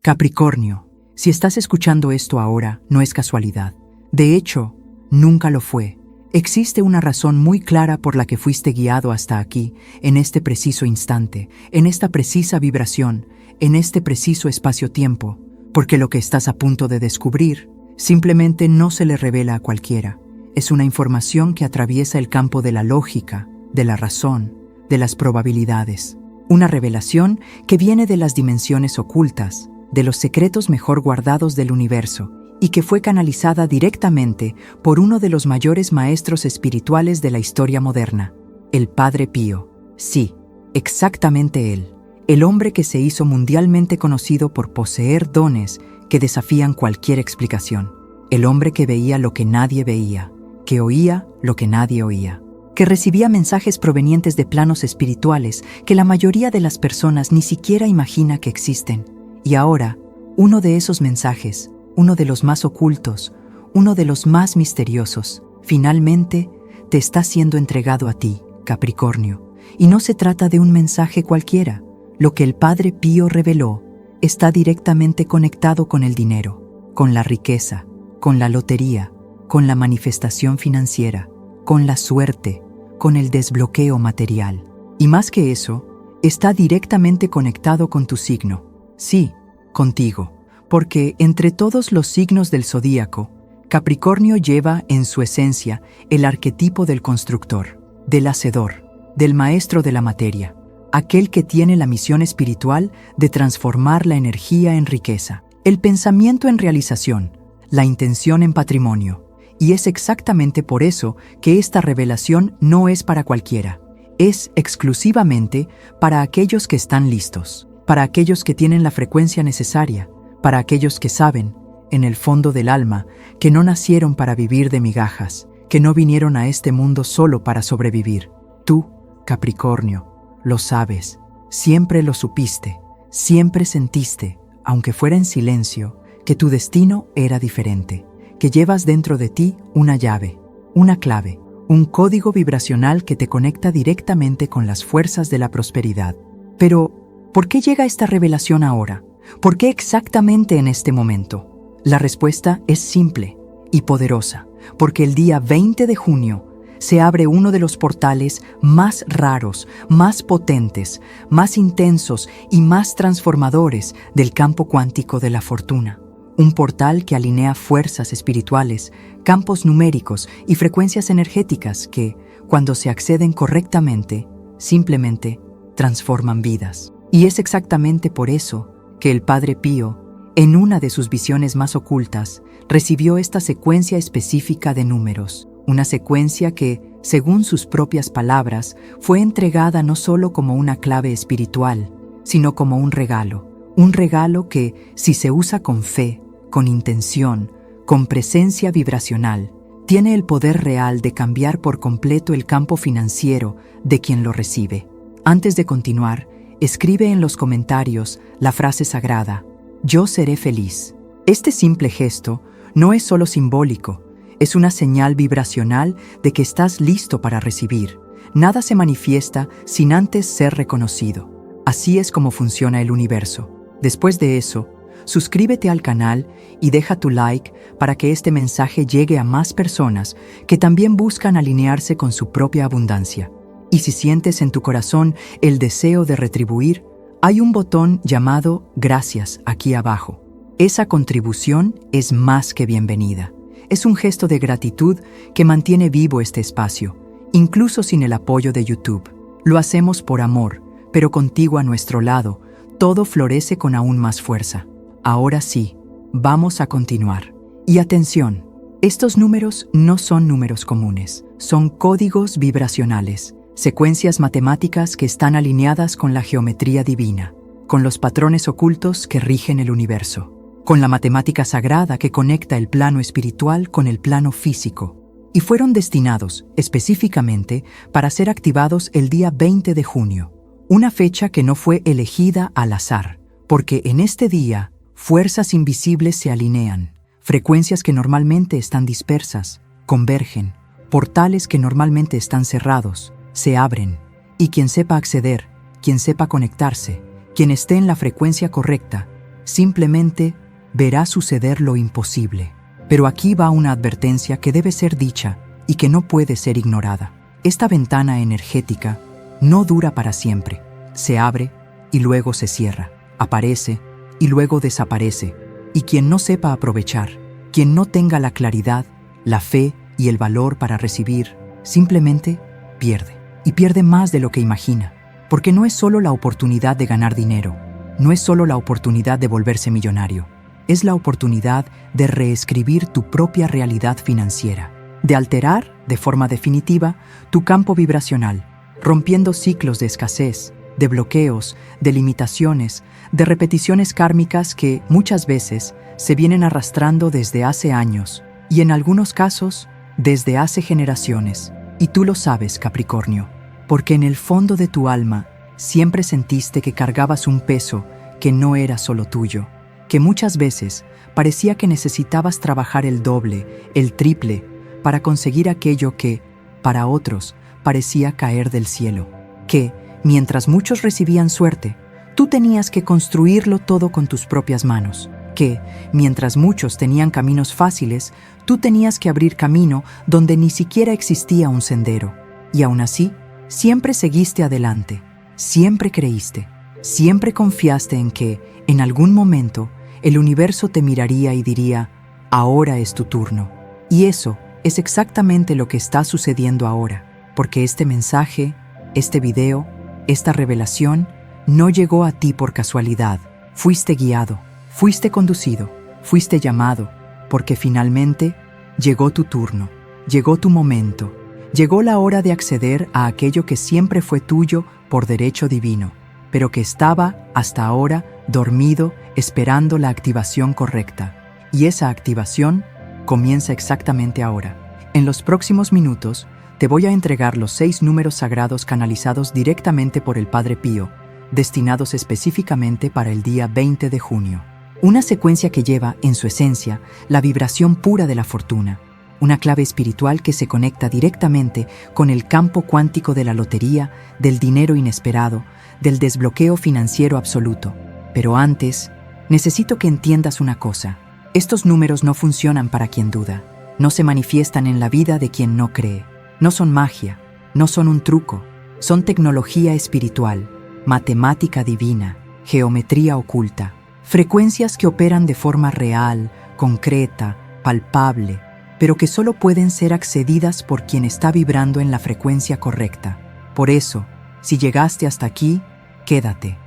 Capricornio, si estás escuchando esto ahora, no es casualidad. De hecho, nunca lo fue. Existe una razón muy clara por la que fuiste guiado hasta aquí, en este preciso instante, en esta precisa vibración, en este preciso espacio-tiempo, porque lo que estás a punto de descubrir simplemente no se le revela a cualquiera. Es una información que atraviesa el campo de la lógica, de la razón, de las probabilidades. Una revelación que viene de las dimensiones ocultas, de los secretos mejor guardados del universo, y que fue canalizada directamente por uno de los mayores maestros espirituales de la historia moderna, el Padre Pío. Sí, exactamente él, el hombre que se hizo mundialmente conocido por poseer dones que desafían cualquier explicación, el hombre que veía lo que nadie veía, que oía lo que nadie oía, que recibía mensajes provenientes de planos espirituales que la mayoría de las personas ni siquiera imagina que existen. Y ahora, uno de esos mensajes, uno de los más ocultos, uno de los más misteriosos, finalmente te está siendo entregado a ti, Capricornio. Y no se trata de un mensaje cualquiera. Lo que el Padre Pío reveló está directamente conectado con el dinero, con la riqueza, con la lotería, con la manifestación financiera, con la suerte, con el desbloqueo material. Y más que eso, está directamente conectado con tu signo. Sí, contigo. Porque entre todos los signos del zodíaco, Capricornio lleva en su esencia el arquetipo del constructor, del hacedor, del maestro de la materia, aquel que tiene la misión espiritual de transformar la energía en riqueza, el pensamiento en realización, la intención en patrimonio. Y es exactamente por eso que esta revelación no es para cualquiera, es exclusivamente para aquellos que están listos, para aquellos que tienen la frecuencia necesaria, para aquellos que saben, en el fondo del alma, que no nacieron para vivir de migajas, que no vinieron a este mundo solo para sobrevivir. Tú, Capricornio, lo sabes, siempre lo supiste, siempre sentiste, aunque fuera en silencio, que tu destino era diferente, que llevas dentro de ti una llave, una clave, un código vibracional que te conecta directamente con las fuerzas de la prosperidad. Pero, ¿por qué llega esta revelación ahora? ¿Por qué exactamente en este momento? La respuesta es simple y poderosa, porque el día 20 de junio se abre uno de los portales más raros, más potentes, más intensos y más transformadores del campo cuántico de la fortuna. Un portal que alinea fuerzas espirituales, campos numéricos y frecuencias energéticas que, cuando se acceden correctamente, simplemente transforman vidas. Y es exactamente por eso que el Padre Pío, en una de sus visiones más ocultas, recibió esta secuencia específica de números, una secuencia que, según sus propias palabras, fue entregada no solo como una clave espiritual, sino como un regalo que, si se usa con fe, con intención, con presencia vibracional, tiene el poder real de cambiar por completo el campo financiero de quien lo recibe. Antes de continuar, escribe en los comentarios la frase sagrada: yo seré feliz. Este simple gesto no es solo simbólico, es una señal vibracional de que estás listo para recibir. Nada se manifiesta sin antes ser reconocido. Así es como funciona el universo. Después de eso, suscríbete al canal y deja tu like para que este mensaje llegue a más personas que también buscan alinearse con su propia abundancia. Y si sientes en tu corazón el deseo de retribuir, hay un botón llamado Gracias aquí abajo. Esa contribución es más que bienvenida. Es un gesto de gratitud que mantiene vivo este espacio, incluso sin el apoyo de YouTube. Lo hacemos por amor, pero contigo a nuestro lado, todo florece con aún más fuerza. Ahora sí, vamos a continuar. Y atención, estos números no son números comunes, son códigos vibracionales. Secuencias matemáticas que están alineadas con la geometría divina, con los patrones ocultos que rigen el universo, con la matemática sagrada que conecta el plano espiritual con el plano físico, y fueron destinados específicamente para ser activados el día 20 de junio, una fecha que no fue elegida al azar, porque en este día fuerzas invisibles se alinean, frecuencias que normalmente están dispersas, convergen, portales que normalmente están cerrados, se abren, y quien sepa acceder, quien sepa conectarse, quien esté en la frecuencia correcta, simplemente verás suceder lo imposible. Pero aquí va una advertencia que debe ser dicha y que no puede ser ignorada. Esta ventana energética no dura para siempre. Se abre y luego se cierra. Aparece y luego desaparece. Y quien no sepa aprovechar, quien no tenga la claridad, la fe y el valor para recibir, simplemente pierde. Y pierde más de lo que imagina. Porque no es solo la oportunidad de ganar dinero, no es solo la oportunidad de volverse millonario. Es la oportunidad de reescribir tu propia realidad financiera, de alterar, de forma definitiva, tu campo vibracional, rompiendo ciclos de escasez, de bloqueos, de limitaciones, de repeticiones kármicas que, muchas veces, se vienen arrastrando desde hace años y, en algunos casos, desde hace generaciones. Y tú lo sabes, Capricornio, porque en el fondo de tu alma siempre sentiste que cargabas un peso que no era solo tuyo, que muchas veces parecía que necesitabas trabajar el doble, el triple, para conseguir aquello que, para otros, parecía caer del cielo. Que, mientras muchos recibían suerte, tú tenías que construirlo todo con tus propias manos. Que, mientras muchos tenían caminos fáciles, tú tenías que abrir camino donde ni siquiera existía un sendero. Y aún así, siempre seguiste adelante, siempre creíste, siempre confiaste en que, en algún momento, el universo te miraría y diría, ahora es tu turno. Y eso es exactamente lo que está sucediendo ahora, porque este mensaje, este video, esta revelación, no llegó a ti por casualidad. Fuiste guiado, fuiste conducido, fuiste llamado, porque finalmente llegó tu turno, llegó tu momento, llegó la hora de acceder a aquello que siempre fue tuyo por derecho divino, pero que estaba, hasta ahora, dormido, esperando la activación correcta. Y esa activación comienza exactamente ahora. En los próximos minutos, te voy a entregar los 6 números sagrados canalizados directamente por el Padre Pío, destinados específicamente para el día 20 de junio. Una secuencia que lleva, en su esencia, la vibración pura de la fortuna. Una clave espiritual que se conecta directamente con el campo cuántico de la lotería, del dinero inesperado, del desbloqueo financiero absoluto. Pero antes, necesito que entiendas una cosa. Estos números no funcionan para quien duda. No se manifiestan en la vida de quien no cree. No son magia, no son un truco. Son tecnología espiritual, matemática divina, geometría oculta. Frecuencias que operan de forma real, concreta, palpable, pero que solo pueden ser accedidas por quien está vibrando en la frecuencia correcta. Por eso, si llegaste hasta aquí, quédate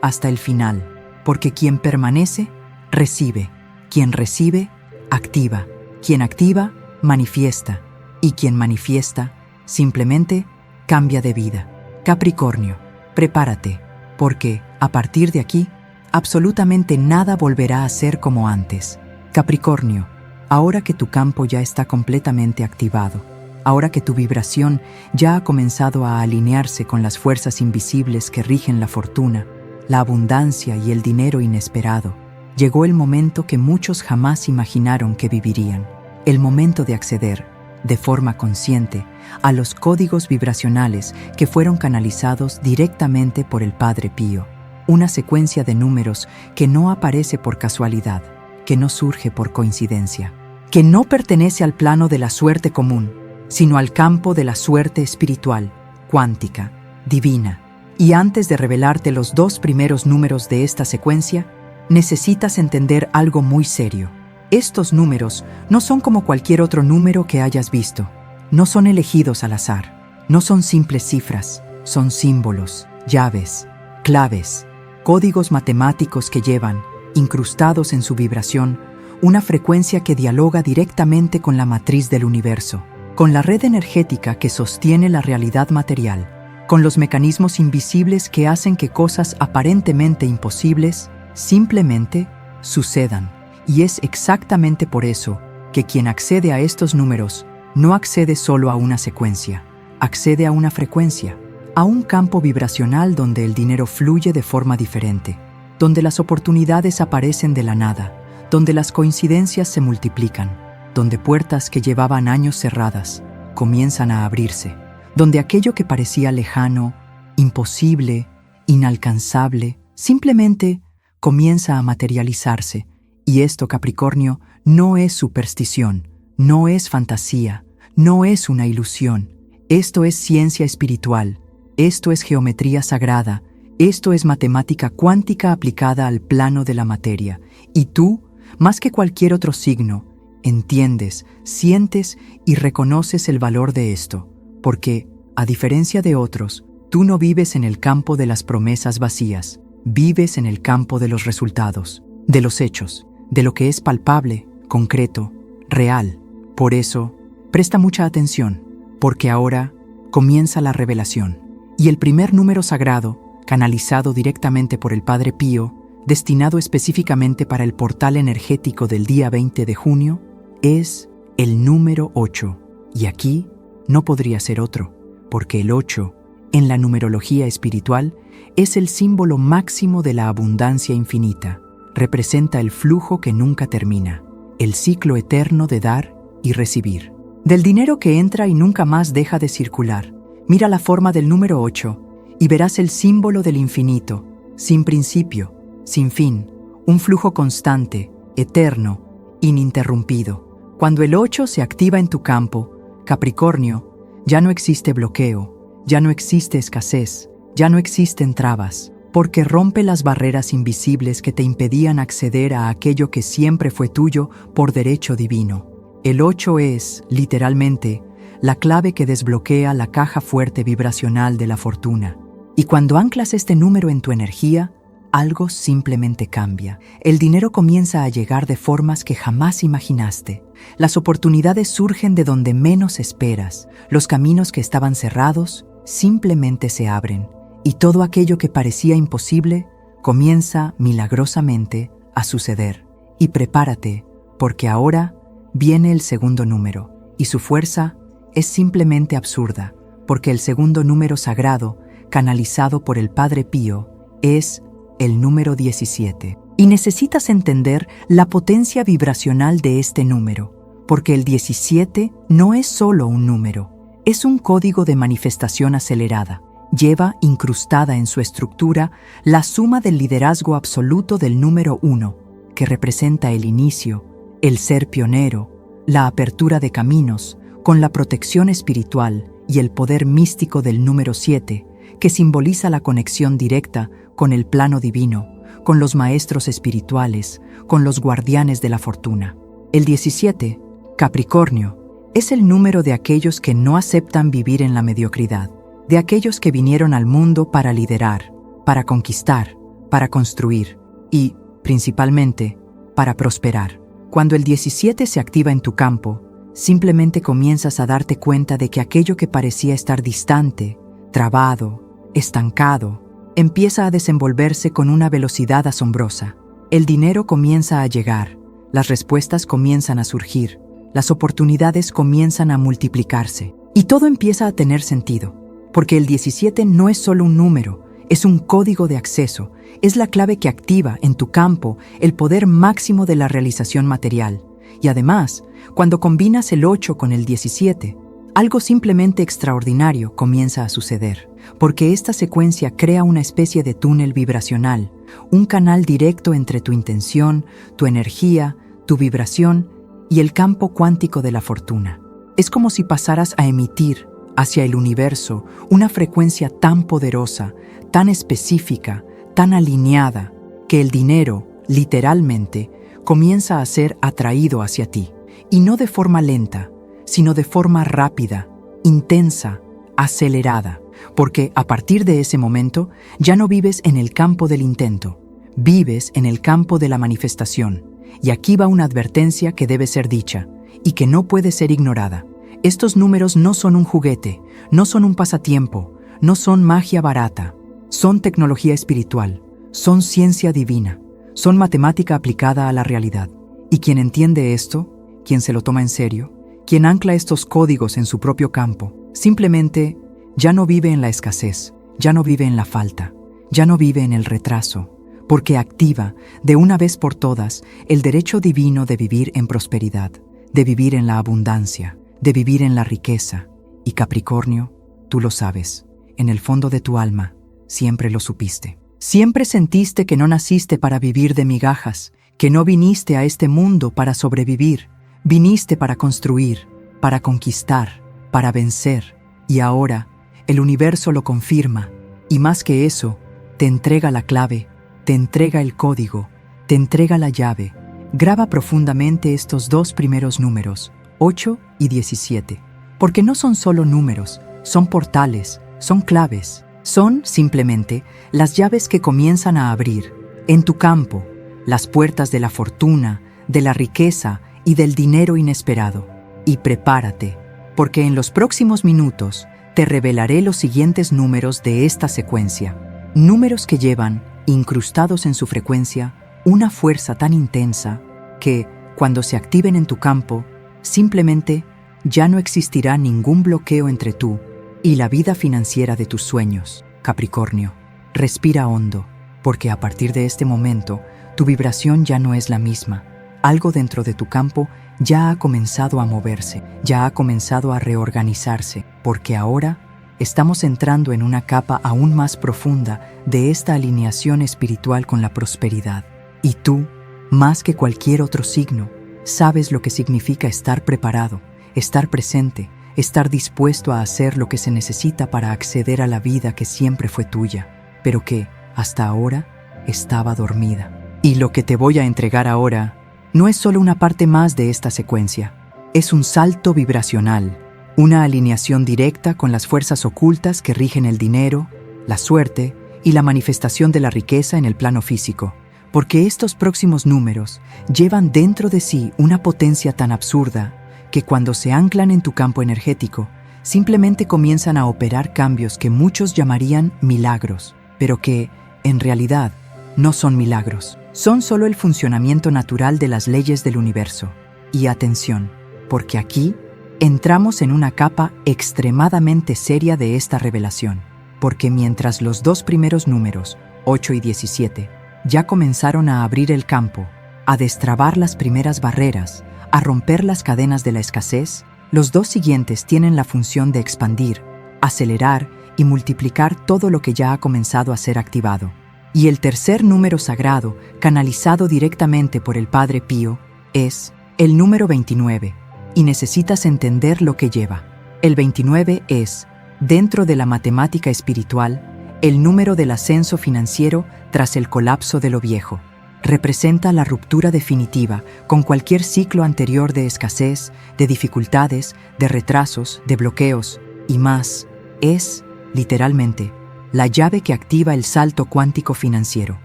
hasta el final, porque quien permanece, recibe. Quien recibe, activa. Quien activa, manifiesta. Y quien manifiesta, simplemente cambia de vida. Capricornio, prepárate, porque, a partir de aquí, absolutamente nada volverá a ser como antes. Capricornio, ahora que tu campo ya está completamente activado, ahora que tu vibración ya ha comenzado a alinearse con las fuerzas invisibles que rigen la fortuna, la abundancia y el dinero inesperado, llegó el momento que muchos jamás imaginaron que vivirían. El momento de acceder, de forma consciente, a los códigos vibracionales que fueron canalizados directamente por el Padre Pío. Una secuencia de números que no aparece por casualidad, que no surge por coincidencia, que no pertenece al plano de la suerte común, sino al campo de la suerte espiritual, cuántica, divina. Y antes de revelarte los 2 primeros números de esta secuencia, necesitas entender algo muy serio. Estos números no son como cualquier otro número que hayas visto. No son elegidos al azar. No son simples cifras. Son símbolos, llaves, claves, códigos matemáticos que llevan, incrustados en su vibración, una frecuencia que dialoga directamente con la matriz del universo, con la red energética que sostiene la realidad material, con los mecanismos invisibles que hacen que cosas aparentemente imposibles simplemente sucedan. Y es exactamente por eso que quien accede a estos números no accede solo a una secuencia, accede a una frecuencia, a un campo vibracional donde el dinero fluye de forma diferente, donde las oportunidades aparecen de la nada, donde las coincidencias se multiplican, donde puertas que llevaban años cerradas comienzan a abrirse, donde aquello que parecía lejano, imposible, inalcanzable, simplemente comienza a materializarse. Y esto, Capricornio, no es superstición, no es fantasía, no es una ilusión. Esto es ciencia espiritual, esto es geometría sagrada, esto es matemática cuántica aplicada al plano de la materia. Y tú, más que cualquier otro signo, entiendes, sientes y reconoces el valor de esto, porque, a diferencia de otros, tú no vives en el campo de las promesas vacías, vives en el campo de los resultados, de los hechos, de lo que es palpable, concreto, real. Por eso, presta mucha atención, porque ahora comienza la revelación. Y el primer número sagrado, canalizado directamente por el Padre Pío, destinado específicamente para el portal energético del día 20 de junio, es el número 8. Y aquí no podría ser otro, porque el 8, en la numerología espiritual, es el símbolo máximo de la abundancia infinita. Representa el flujo que nunca termina, el ciclo eterno de dar y recibir. Del dinero que entra y nunca más deja de circular. Mira la forma del número 8 y verás el símbolo del infinito, sin principio, sin fin, un flujo constante, eterno, ininterrumpido. Cuando el 8 se activa en tu campo, Capricornio, ya no existe bloqueo, ya no existe escasez, ya no existen trabas, porque rompe las barreras invisibles que te impedían acceder a aquello que siempre fue tuyo por derecho divino. El 8 es, literalmente, la clave que desbloquea la caja fuerte vibracional de la fortuna. Y cuando anclas este número en tu energía, algo simplemente cambia. El dinero comienza a llegar de formas que jamás imaginaste. Las oportunidades surgen de donde menos esperas. Los caminos que estaban cerrados simplemente se abren. Y todo aquello que parecía imposible comienza milagrosamente a suceder. Y prepárate, porque ahora viene el segundo número, y su fuerza es simplemente absurda, porque el segundo número sagrado, canalizado por el Padre Pío, es el número 17. Y necesitas entender la potencia vibracional de este número, porque el 17 no es solo un número, es un código de manifestación acelerada. Lleva incrustada en su estructura la suma del liderazgo absoluto del número 1, que representa el inicio, el ser pionero, la apertura de caminos, con la protección espiritual y el poder místico del número 7, que simboliza la conexión directa con el plano divino, con los maestros espirituales, con los guardianes de la fortuna. El 17, Capricornio, es el número de aquellos que no aceptan vivir en la mediocridad, de aquellos que vinieron al mundo para liderar, para conquistar, para construir y, principalmente, para prosperar. Cuando el 17 se activa en tu campo, simplemente comienzas a darte cuenta de que aquello que parecía estar distante, trabado, estancado, empieza a desenvolverse con una velocidad asombrosa. El dinero comienza a llegar, las respuestas comienzan a surgir, las oportunidades comienzan a multiplicarse y todo empieza a tener sentido. Porque el 17 no es solo un número, es un código de acceso, es la clave que activa en tu campo el poder máximo de la realización material. Y además, cuando combinas el 8 con el 17, algo simplemente extraordinario comienza a suceder, porque esta secuencia crea una especie de túnel vibracional, un canal directo entre tu intención, tu energía, tu vibración y el campo cuántico de la fortuna. Es como si pasaras a emitir hacia el universo una frecuencia tan poderosa, tan específica, tan alineada, que el dinero, literalmente, comienza a ser atraído hacia ti, y no de forma lenta, sino de forma rápida, intensa, acelerada, porque a partir de ese momento ya no vives en el campo del intento, vives en el campo de la manifestación, y aquí va una advertencia que debe ser dicha, y que no puede ser ignorada. Estos números no son un juguete, no son un pasatiempo, no son magia barata, son tecnología espiritual, son ciencia divina, son matemática aplicada a la realidad. Y quien entiende esto, quien se lo toma en serio, quien ancla estos códigos en su propio campo, simplemente ya no vive en la escasez, ya no vive en la falta, ya no vive en el retraso, porque activa, de una vez por todas, el derecho divino de vivir en prosperidad, de vivir en la abundancia, de vivir en la riqueza. Y Capricornio, tú lo sabes, en el fondo de tu alma, siempre lo supiste. Siempre sentiste que no naciste para vivir de migajas, que no viniste a este mundo para sobrevivir, viniste para construir, para conquistar, para vencer, y ahora el universo lo confirma, y más que eso, te entrega la clave, te entrega el código, te entrega la llave. Graba profundamente estos dos primeros números, 8 y 17, porque no son solo números, son portales, son claves, son simplemente las llaves que comienzan a abrir, en tu campo, las puertas de la fortuna, de la riqueza y del dinero inesperado. Y prepárate, porque en los próximos minutos te revelaré los siguientes números de esta secuencia. Números que llevan, incrustados en su frecuencia, una fuerza tan intensa que, cuando se activen en tu campo, simplemente ya no existirá ningún bloqueo entre tú y la vida financiera de tus sueños. Capricornio, respira hondo, porque a partir de este momento, tu vibración ya no es la misma. Algo dentro de tu campo ya ha comenzado a moverse, ya ha comenzado a reorganizarse, porque ahora estamos entrando en una capa aún más profunda de esta alineación espiritual con la prosperidad. Y tú, más que cualquier otro signo, sabes lo que significa estar preparado, estar presente, estar dispuesto a hacer lo que se necesita para acceder a la vida que siempre fue tuya, pero que, hasta ahora, estaba dormida. Y lo que te voy a entregar ahora no es solo una parte más de esta secuencia, es un salto vibracional, una alineación directa con las fuerzas ocultas que rigen el dinero, la suerte y la manifestación de la riqueza en el plano físico, porque estos próximos números llevan dentro de sí una potencia tan absurda que cuando se anclan en tu campo energético, simplemente comienzan a operar cambios que muchos llamarían milagros, pero que, en realidad, no son milagros. Son solo el funcionamiento natural de las leyes del universo. Y atención, porque aquí entramos en una capa extremadamente seria de esta revelación, porque mientras los dos primeros números, 8 y 17, ya comenzaron a abrir el campo, a destrabar las primeras barreras, a romper las cadenas de la escasez, los dos siguientes tienen la función de expandir, acelerar y multiplicar todo lo que ya ha comenzado a ser activado. Y el tercer número sagrado, canalizado directamente por el Padre Pío, es el número 29, y necesitas entender lo que lleva. El 29 es, dentro de la matemática espiritual, el número del ascenso financiero tras el colapso de lo viejo. Representa la ruptura definitiva con cualquier ciclo anterior de escasez, de dificultades, de retrasos, de bloqueos y más. Es, literalmente, la llave que activa el salto cuántico financiero.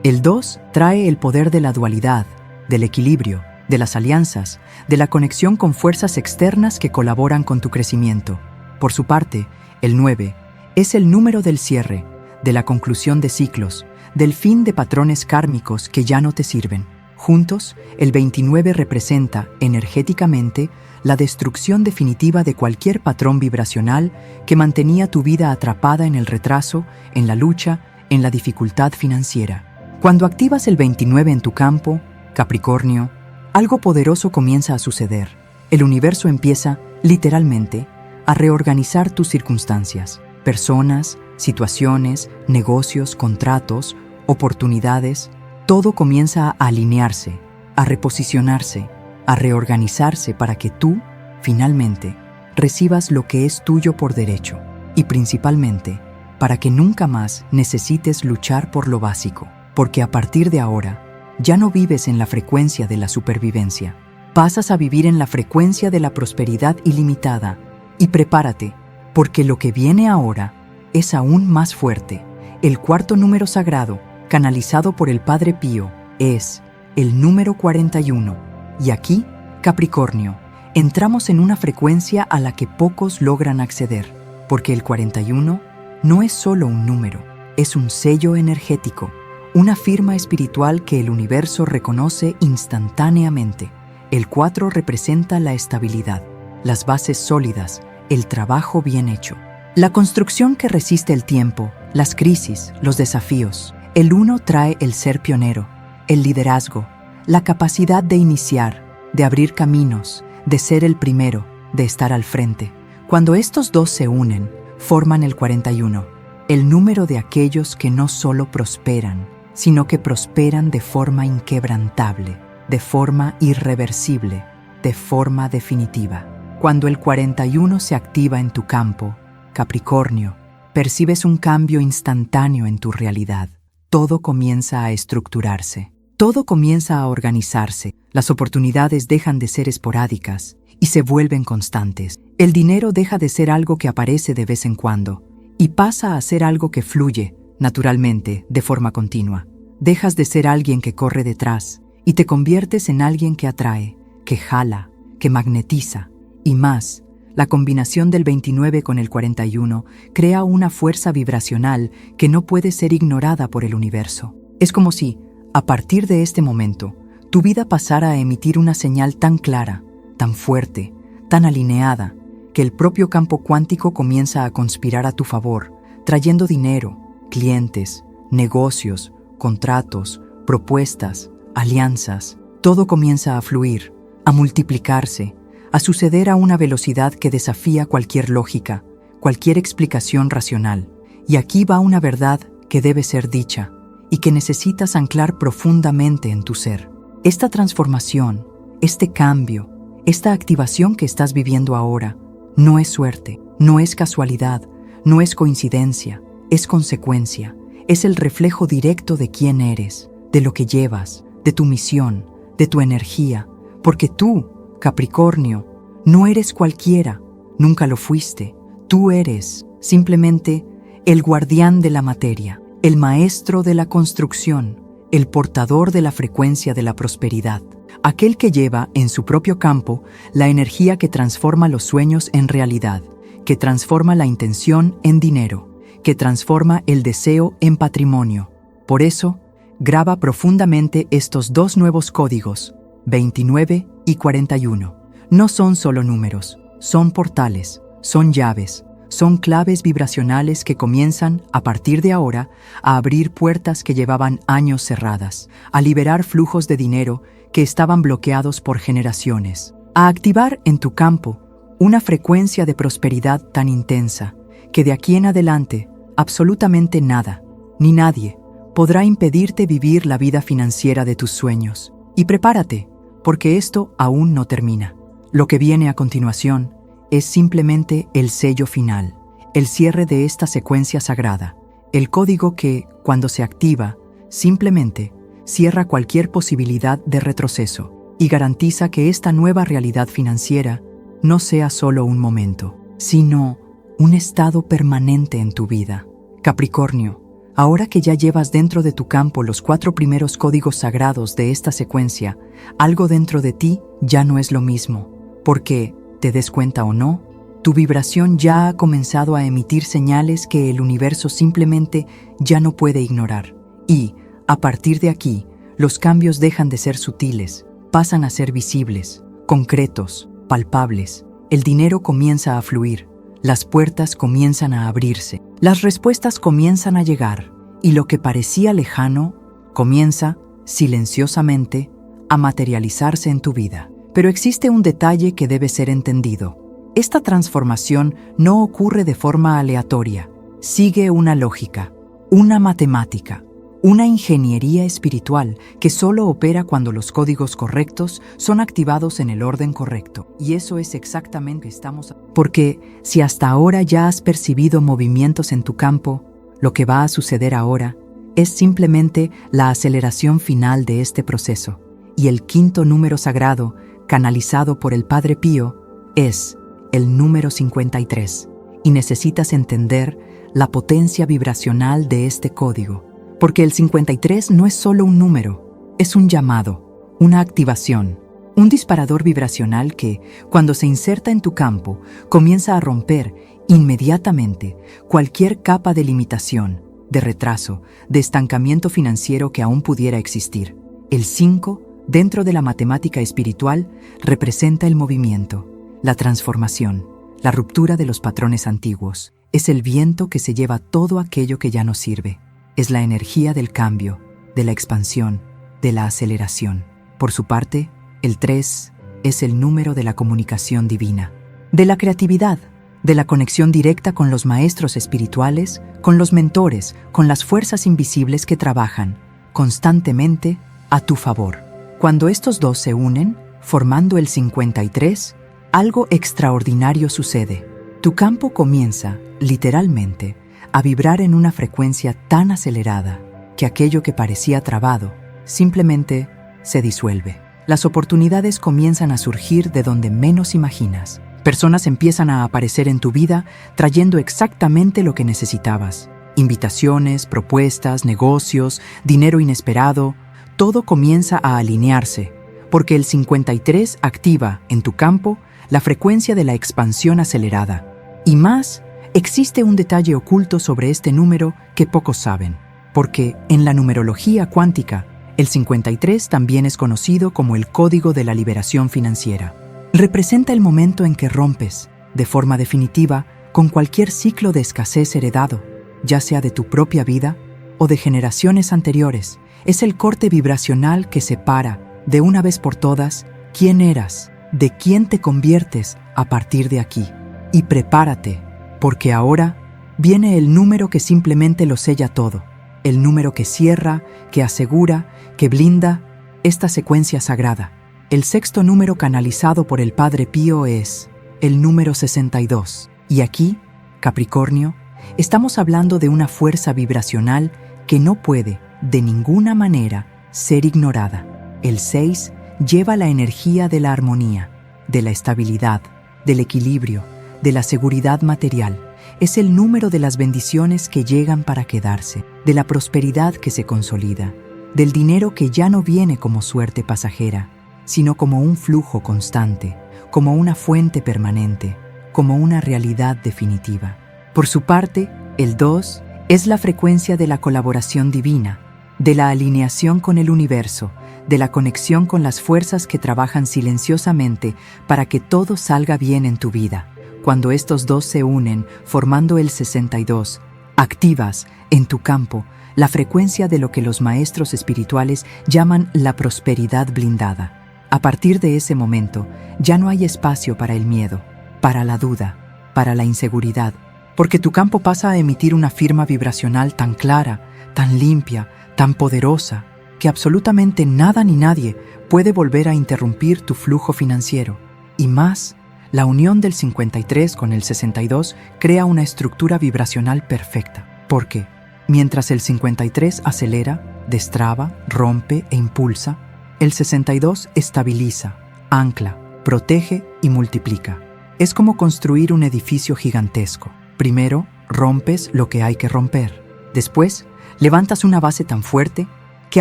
El 2 trae el poder de la dualidad, del equilibrio, de las alianzas, de la conexión con fuerzas externas que colaboran con tu crecimiento. Por su parte, el 9 es el número del cierre, de la conclusión de ciclos, del fin de patrones kármicos que ya no te sirven. Juntos, el 29 representa, energéticamente, la destrucción definitiva de cualquier patrón vibracional que mantenía tu vida atrapada en el retraso, en la lucha, en la dificultad financiera. Cuando activas el 29 en tu campo, Capricornio, algo poderoso comienza a suceder. El universo empieza, literalmente, a reorganizar tus circunstancias, personas, situaciones, negocios, contratos, oportunidades. Todo comienza a alinearse, a reposicionarse, a reorganizarse para que tú, finalmente, recibas lo que es tuyo por derecho y principalmente para que nunca más necesites luchar por lo básico, porque a partir de ahora ya no vives en la frecuencia de la supervivencia, pasas a vivir en la frecuencia de la prosperidad ilimitada y prepárate, porque lo que viene ahora es aún más fuerte. El cuarto número sagrado, canalizado por el Padre Pío, es el número 41. Y aquí, Capricornio, entramos en una frecuencia a la que pocos logran acceder, porque el 41 no es solo un número, es un sello energético, una firma espiritual que el universo reconoce instantáneamente. El 4 representa la estabilidad, las bases sólidas, el trabajo bien hecho, la construcción que resiste el tiempo, las crisis, los desafíos. El 1 trae el ser pionero, el liderazgo, la capacidad de iniciar, de abrir caminos, de ser el primero, de estar al frente. Cuando estos dos se unen, forman el 41. el número de aquellos que no solo prosperan, sino que prosperan de forma inquebrantable, de forma irreversible, de forma definitiva. Cuando el 41 se activa en tu campo, Capricornio, percibes un cambio instantáneo en tu realidad. Todo comienza a estructurarse, todo comienza a organizarse, las oportunidades dejan de ser esporádicas y se vuelven constantes. El dinero deja de ser algo que aparece de vez en cuando y pasa a ser algo que fluye, naturalmente, de forma continua. Dejas de ser alguien que corre detrás y te conviertes en alguien que atrae, que jala, que magnetiza. Y más, la combinación del 29 con el 41 crea una fuerza vibracional que no puede ser ignorada por el universo. Es como si, a partir de este momento, tu vida pasara a emitir una señal tan clara, tan fuerte, tan alineada, que el propio campo cuántico comienza a conspirar a tu favor, trayendo dinero, clientes, negocios, contratos, propuestas, alianzas. Todo comienza a fluir, a multiplicarse, a suceder a una velocidad que desafía cualquier lógica, cualquier explicación racional. Y aquí va una verdad que debe ser dicha y que necesitas anclar profundamente en tu ser. Esta transformación, este cambio, esta activación que estás viviendo ahora, no es suerte, no es casualidad, no es coincidencia, es consecuencia, es el reflejo directo de quién eres, de lo que llevas, de tu misión, de tu energía, porque tú, Capricornio, no eres cualquiera, nunca lo fuiste. Tú eres, simplemente, el guardián de la materia, el maestro de la construcción, el portador de la frecuencia de la prosperidad, aquel que lleva en su propio campo la energía que transforma los sueños en realidad, que transforma la intención en dinero, que transforma el deseo en patrimonio. Por eso, graba profundamente estos dos nuevos códigos, 29 y 41. No son solo números, son portales, son llaves, son claves vibracionales que comienzan, a partir de ahora, a abrir puertas que llevaban años cerradas, a liberar flujos de dinero que estaban bloqueados por generaciones, a activar en tu campo una frecuencia de prosperidad tan intensa que de aquí en adelante absolutamente nada, ni nadie, podrá impedirte vivir la vida financiera de tus sueños. Y prepárate, porque esto aún no termina. Lo que viene a continuación es simplemente el sello final, el cierre de esta secuencia sagrada, el código que, cuando se activa, simplemente cierra cualquier posibilidad de retroceso y garantiza que esta nueva realidad financiera no sea solo un momento, sino un estado permanente en tu vida. Capricornio, ahora que ya llevas dentro de tu campo los 4 primeros códigos sagrados de esta secuencia, algo dentro de ti ya no es lo mismo, porque, te des cuenta o no, tu vibración ya ha comenzado a emitir señales que el universo simplemente ya no puede ignorar. Y, a partir de aquí, los cambios dejan de ser sutiles, pasan a ser visibles, concretos, palpables. El dinero comienza a fluir, las puertas comienzan a abrirse, las respuestas comienzan a llegar, y lo que parecía lejano comienza, silenciosamente, a materializarse en tu vida. Pero existe un detalle que debe ser entendido. Esta transformación no ocurre de forma aleatoria. Sigue una lógica, una matemática, una ingeniería espiritual que solo opera cuando los códigos correctos son activados en el orden correcto. Y eso es exactamente lo que estamos... Porque si hasta ahora ya has percibido movimientos en tu campo, lo que va a suceder ahora es simplemente la aceleración final de este proceso. Y el 5º número sagrado, canalizado por el Padre Pío, es el número 53, y necesitas entender la potencia vibracional de este código, porque el 53 no es solo un número, es un llamado, una activación, un disparador vibracional que, cuando se inserta en tu campo, comienza a romper inmediatamente cualquier capa de limitación, de retraso, de estancamiento financiero que aún pudiera existir. El 5, dentro de la matemática espiritual, representa el movimiento, la transformación, la ruptura de los patrones antiguos. Es el viento que se lleva todo aquello que ya no sirve. Es la energía del cambio, de la expansión, de la aceleración. Por su parte, el 3 es el número de la comunicación divina, de la creatividad, de la conexión directa con los maestros espirituales, con los mentores, con las fuerzas invisibles que trabajan constantemente a tu favor. Cuando estos dos se unen, formando el 53, algo extraordinario sucede. Tu campo comienza, literalmente, a vibrar en una frecuencia tan acelerada que aquello que parecía trabado simplemente se disuelve. Las oportunidades comienzan a surgir de donde menos imaginas. Personas empiezan a aparecer en tu vida trayendo exactamente lo que necesitabas. Invitaciones, propuestas, negocios, dinero inesperado, todo comienza a alinearse, porque el 53 activa en tu campo la frecuencia de la expansión acelerada. Y más, existe un detalle oculto sobre este número que pocos saben, porque en la numerología cuántica, el 53 también es conocido como el código de la liberación financiera. Representa el momento en que rompes, de forma definitiva, con cualquier ciclo de escasez heredado, ya sea de tu propia vida o de generaciones anteriores. Es el corte vibracional que separa, de una vez por todas, quién eras, de quién te conviertes a partir de aquí. Y prepárate, porque ahora viene el número que simplemente lo sella todo, el número que cierra, que asegura, que blinda esta secuencia sagrada. El sexto número canalizado por el Padre Pío es el número 62. Y aquí, Capricornio, estamos hablando de una fuerza vibracional que no puede, de ninguna manera, ser ignorada. El 6 lleva la energía de la armonía, de la estabilidad, del equilibrio, de la seguridad material. Es el número de las bendiciones que llegan para quedarse, de la prosperidad que se consolida, del dinero que ya no viene como suerte pasajera, sino como un flujo constante, como una fuente permanente, como una realidad definitiva. Por su parte, el 2 es la frecuencia de la colaboración divina, de la alineación con el universo, de la conexión con las fuerzas que trabajan silenciosamente para que todo salga bien en tu vida. Cuando estos dos se unen, formando el 62, activas en tu campo la frecuencia de lo que los maestros espirituales llaman la prosperidad blindada. A partir de ese momento, ya no hay espacio para el miedo, para la duda, para la inseguridad, porque tu campo pasa a emitir una firma vibracional tan clara, tan limpia, tan poderosa, que absolutamente nada ni nadie puede volver a interrumpir tu flujo financiero. Y más, la unión del 53 con el 62 crea una estructura vibracional perfecta, porque mientras el 53 acelera, destraba, rompe e impulsa, el 62 estabiliza, ancla, protege y multiplica. Es como construir un edificio gigantesco. Primero, rompes lo que hay que romper. Después, levantas una base tan fuerte que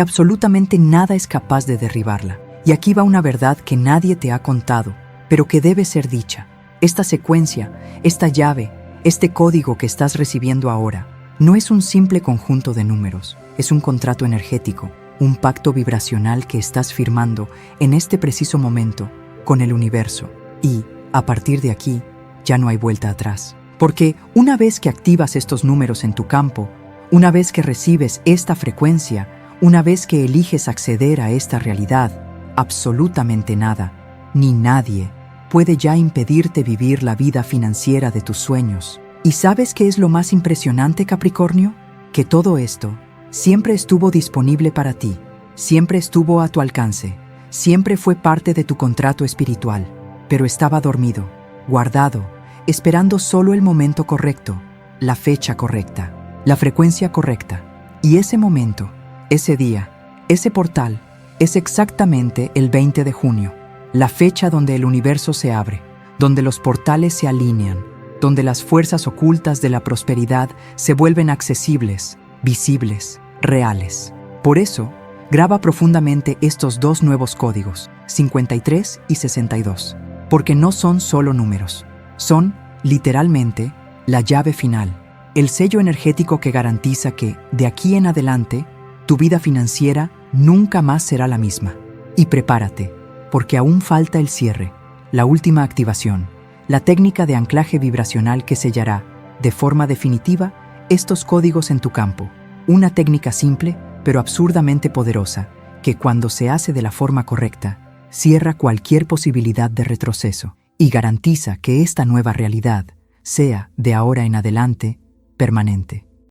absolutamente nada es capaz de derribarla. Y aquí va una verdad que nadie te ha contado, pero que debe ser dicha. Esta secuencia, esta llave, este código que estás recibiendo ahora, no es un simple conjunto de números, es un contrato energético, un pacto vibracional que estás firmando en este preciso momento con el universo. Y, a partir de aquí, ya no hay vuelta atrás. Porque una vez que activas estos números en tu campo, una vez que recibes esta frecuencia, una vez que eliges acceder a esta realidad, absolutamente nada, ni nadie, puede ya impedirte vivir la vida financiera de tus sueños. ¿Y sabes qué es lo más impresionante, Capricornio? Que todo esto siempre estuvo disponible para ti, siempre estuvo a tu alcance, siempre fue parte de tu contrato espiritual, pero estaba dormido, guardado, esperando solo el momento correcto, la fecha correcta, la frecuencia correcta. Y ese momento, ese día, ese portal, es exactamente el 20 de junio, la fecha donde el universo se abre, donde los portales se alinean, donde las fuerzas ocultas de la prosperidad se vuelven accesibles, visibles, reales. Por eso, graba profundamente estos dos nuevos códigos, 53 y 62, porque no son solo números, son, literalmente, la llave final, el sello energético que garantiza que, de aquí en adelante, tu vida financiera nunca más será la misma. Y prepárate, porque aún falta el cierre, la última activación, la técnica de anclaje vibracional que sellará, de forma definitiva, estos códigos en tu campo. Una técnica simple, pero absurdamente poderosa, que cuando se hace de la forma correcta, cierra cualquier posibilidad de retroceso y garantiza que esta nueva realidad sea, de ahora en adelante, permanente.